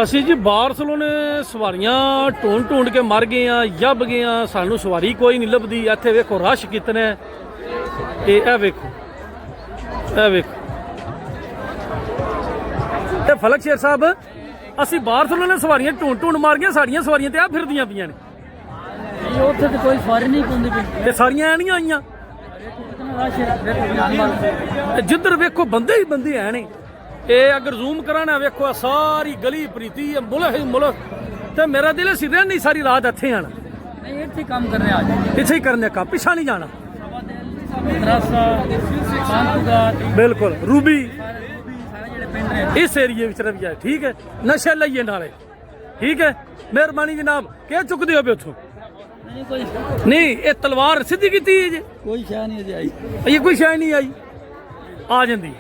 ਅਸੀਂ ਜੀ ਬਾਰਸਲੂਨੇ ਸਵਾਰੀਆਂ ਢੂੰਡ ਕੇ ਮਰ ਗਏ ਆ, ਜੱਬ ਗਏ ਆ, ਸਾਨੂੰ ਸਵਾਰੀ ਕੋਈ ਨਹੀਂ ਲੱਭਦੀ। ਇੱਥੇ ਵੇਖੋ ਰਸ਼ ਕਿਤਨਾ ਹੈ, ਇਹ ਵੇਖੋ, ਇਹ ਵੇਖੋ। ਤੇ ਫਲਕ ਸ਼ੇਰ ਸਾਹਿਬ, ਅਸੀਂ ਬਾਰਸਲੂਨੇ ਸਵਾਰੀਆਂ ਢੂੰਡ ਮਾਰ ਗਏ, ਸਾਡੀਆਂ ਸਵਾਰੀਆਂ ਤੇ ਆ ਫਿਰਦੀਆਂ ਪਈਆਂ ਨੇ। ਉੱਥੇ ਤੇ ਕੋਈ ਸਵਾਰੀ ਨਹੀਂ ਪਹੁੰਚਦੀ ਪਈ, ਤੇ ਸਾਰੀਆਂ ਐ ਨਹੀਂ ਆਈਆਂ। ਜਿੱਧਰ ਵੇਖੋ ਬੰਦੇ ਹੀ ਬੰਦੇ ਹੈ ਨੇ। ਇਹ ਅਗਰ ਜ਼ੂਮ ਕਰਾਣਾ ਵੇਖੋ ਸਾਰੀ ਗਲੀ ਪ੍ਰੀਤੀ ਹੈ, ਮੁਲਕ ਹੀ ਮੁਲਕ। ਤੇ ਮੇਰਾ ਦਿਲ ਸੀ ਰਹਿਣ ਨਹੀਂ ਸਾਰੀ ਰਾਤ ਇੱਥੇ ਆਣਾ। ਨਹੀਂ ਇੱਥੇ ਕੰਮ ਕਰਨੇ ਆ ਜੀ, ਇੱਥੇ ਹੀ ਕਰਨੇ ਕੰਮ, ਪਿੱਛਾ ਨਹੀਂ ਜਾਣਾ। ਬਿਲਕੁਲ रूबी इस एरिए में रह जाए, ठीक है। नशे लाइए नाले, ठीक है। मेहरबानी जनाब, क्या चुकते हो पे उतो? नहीं, ये तलवार सीधी की जी, कोई शह नहीं आई, ये कोई शह नहीं आई, आ जाती।